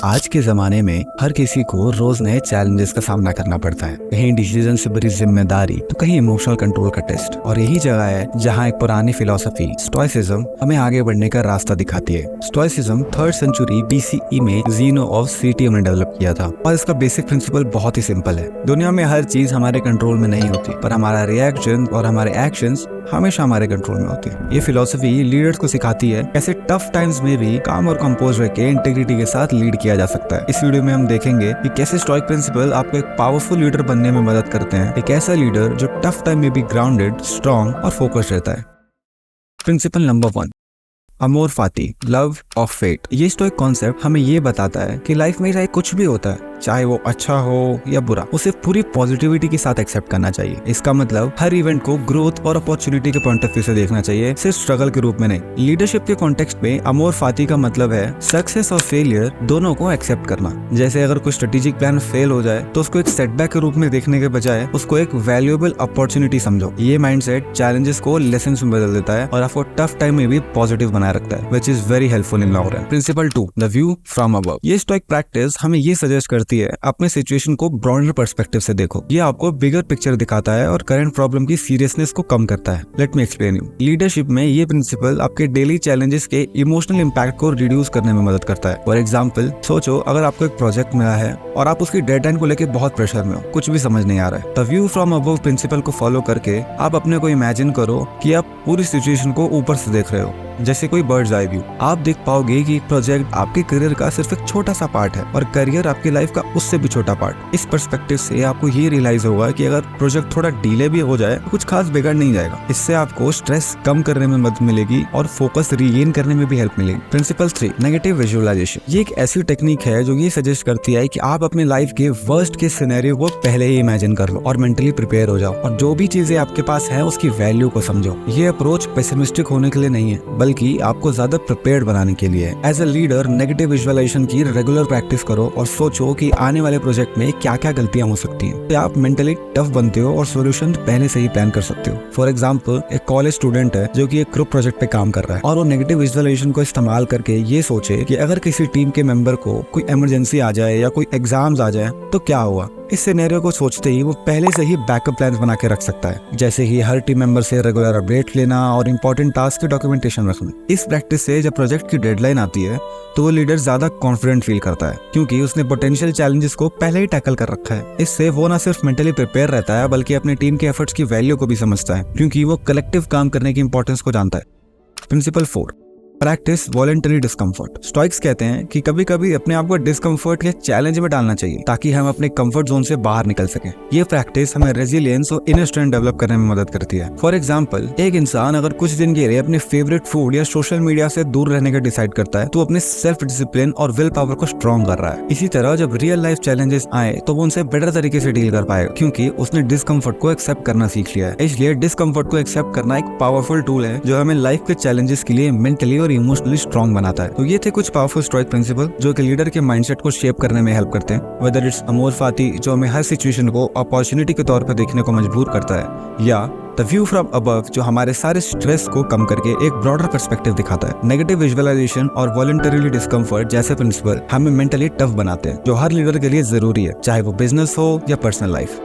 आज के जमाने में हर किसी को रोज नए चैलेंजेस का सामना करना पड़ता है। कहीं डिसीजन से बड़ी जिम्मेदारी तो कहीं इमोशनल कंट्रोल का टेस्ट। और यही जगह है जहां एक पुरानी फिलॉसफी स्टोइसिज्म हमें आगे बढ़ने का रास्ता दिखाती है। स्टोइसिज्म 3rd सेंचुरी BCE में ज़ीनो ऑफ सिटियम ने डेवलप किया था और इसका बेसिक प्रिंसिपल बहुत ही सिंपल है। दुनिया में हर चीज हमारे कंट्रोल में नहीं होती, पर हमारा रिएक्शन और हमारे एक्शंस हमेशा हमारे कंट्रोल में होते हैं। ये फिलॉसफी लीडर्स को सिखाती है कैसे टफ टाइम्स में भी काम और कंपोज रह के इंटीग्रिटी के साथ लीड किया जा सकता है। इस वीडियो में हम देखेंगे कि कैसे स्टोइक प्रिंसिपल आपको एक पावरफुल लीडर बनने में मदद करते हैं। एक ऐसा लीडर जो टफ टाइम में भी ग्राउंडेड, स्ट्रॉन्ग और फोकस्ड रहता है। प्रिंसिपल नंबर 1, अमोर फाती, लव ऑफ फेट। ये स्टोइक कॉन्सेप्ट हमें ये बताता है कि लाइफ में चाहे कुछ भी होता है, चाहे वो अच्छा हो या बुरा, उसे पूरी पॉजिटिविटी के साथ एक्सेप्ट करना चाहिए। इसका मतलब हर इवेंट को ग्रोथ और अपॉर्चुनिटी के पॉइंट ऑफ व्यू से देखना चाहिए, सिर्फ स्ट्रगल के रूप में नहीं। लीडरशिप के कॉन्टेक्स्ट में अमोर फाती का मतलब है सक्सेस और फेलियर दोनों को एक्सेप्ट करना। जैसे अगर कोई स्ट्रेटेजिक प्लान फेल हो जाए तो उसको एक सेटबैक के रूप में देखने के बजाय उसको एक वैल्यूएबल अपॉर्चुनिटी समझो। ये माइंडसेट चैलेंजेस को लेसन में बदल देता है और आपको टफ टाइम में भी पॉजिटिव बनाए रखता है, which is very helpful in long run. Principle 2, the view from above. ये स्टोइक प्रैक्टिस हमें ये सजेस्ट करती है अपने सिचुएशन को ब्रॉडर पर्सपेक्टिव से देखो। ये आपको बिगर पिक्चर दिखाता है और करंट प्रॉब्लम की सीरियसनेस को कम करता है। Let me explain you. Leadership में ये प्रिंसिपल आपके डेली चैलेंजेस के इमोशनल इंपैक्ट को रिड्यूस करने में मदद करता है। फॉर एग्जांपल, सोचो अगर आपको एक प्रोजेक्ट मिला है और आप उसकी डेडलाइन को लेकर बहुत प्रेशर में हो, कुछ भी समझ नहीं आ रहा है। The view from above principle को फॉलो करके आप अपने को इमेजिन करो कि आप पूरी सिचुएशन को ऊपर से देख रहे हो, जैसे कोई बर्ड्स आई व्यू। आप देख पाओगे कि प्रोजेक्ट आपके करियर का सिर्फ एक छोटा सा पार्ट है और करियर आपकी लाइफ का उससे भी छोटा पार्ट। इस पर्सपेक्टिव से आपको ये रियलाइज होगा कि अगर प्रोजेक्ट थोड़ा डिले भी हो जाए तो कुछ खास बिगड़ नहीं जाएगा। इससे आपको स्ट्रेस कम करने में मदद मिलेगी और फोकस रीगेन करने में भी हेल्प मिलेगी। Principle 3, negative visualisation. ये एक ऐसी टेक्निक है जो ये सजेस्ट करती है कि आप अपने लाइफ के वर्स्ट के सिनेरियो को पहले ही इमेजिन कर लो और मेंटली प्रिपेयर हो जाओ, और जो भी चीजें आपके पास है उसकी वैल्यू को समझो। ये अप्रोच पेसिमिस्टिक होने के लिए नहीं है, बल्कि आपको ज्यादा प्रिपेयर्ड बनाने के लिए। As a leader negative visualisation की रेगुलर प्रैक्टिस करो और सोचो कि आने वाले प्रोजेक्ट में क्या क्या गलतियां हो सकती हैं। तो आप मेंटली टफ बनते हो और सॉल्यूशन पहले से ही प्लान कर सकते हो। फॉर एग्जांपल, एक कॉलेज स्टूडेंट है जो कि एक ग्रुप प्रोजेक्ट पे काम कर रहा है और वो नेगेटिव विजुअलाइजेशन को इस्तेमाल करके ये सोचे कि अगर किसी टीम के मेंबर को कोई इमरजेंसी आ जाए या कोई एग्जाम्स आ जाए तो क्या होगा। इस सिनेरियो को सोचते ही वो पहले से ही बैकअप प्लान्स बना के रख सकता है, जैसे ही हर टीम मेंबर से रेगुलर अपडेट लेना और इंपॉर्टेंट टास्क की डॉक्यूमेंटेशन रखना। इस प्रैक्टिस से जब प्रोजेक्ट की डेडलाइन आती है तो वो लीडर ज्यादा कॉन्फिडेंट फील करता है, क्योंकि उसने पोटेंशियल चैलेंजेस को पहले ही टैकल कर रखा है। इससे वो न सिर्फ मेंटली प्रिपेयर रहता है बल्कि अपनी टीम के एफर्ट्स की वैल्यू को भी समझता है, क्योंकि वो कलेक्टिव काम करने की इंपॉर्टेंस को जानता है। Principle 4, practice voluntary discomfort. Stoics कहते हैं कि कभी कभी अपने आप को डिस्कम्फर्ट या चैलेंज में डालना चाहिए ताकि हम अपने कंफर्ट जोन से बाहर निकल सकें। ये प्रैक्टिस हमें रेजिलियंस और इनर स्ट्रेंथ डेवलप करने में मदद करती है। फॉर एग्जांपल, एक इंसान अगर कुछ दिन के लिए अपने फेवरेट फूड या सोशल मीडिया से दूर रहने का डिसाइड करता है तो अपने सेल्फ डिसिप्लिन और विल पावर को स्ट्रॉन्ग कर रहा है। इसी तरह जब रियल लाइफ चैलेंजेस आए तो वो उनसे बेटर तरीके से डील कर पाएगा, क्योंकि उसने डिस्कम्फर्ट को एक्सेप्ट करना सीख लिया है। इसलिए डिस्कम्फर्ट को एक्सेप्ट करना एक पावरफुल टूल है जो हमें लाइफ के चैलेंजेस के लिए मेंटली और इमोशनली स्ट्रॉन्ग बनाता है। तो ये थे कुछ पावरफुल स्टोइक प्रिंसिपल जो कि लीडर के माइंडसेट को शेप करने में हेल्प करते हैं। वेदर इट्स अमोर फाती जो हमें हर सिचुएशन को अपॉर्चुनिटी के तौर पर देखने को मजबूर करता है, या द व्यू फ्रॉम अबव जो हमारे सारे स्ट्रेस को कम करके एक ब्रॉडर पर्सपेक्टिव दिखाता है। नेगेटिव विजुअलाइजेशन और वॉलंटरीली डिस्कम्फर्ट जैसे प्रिंसिपल हमें मेंटली टफ बनाते हैं, जो हर लीडर के लिए जरूरी है, चाहे वो बिजनेस हो या पर्सनल लाइफ।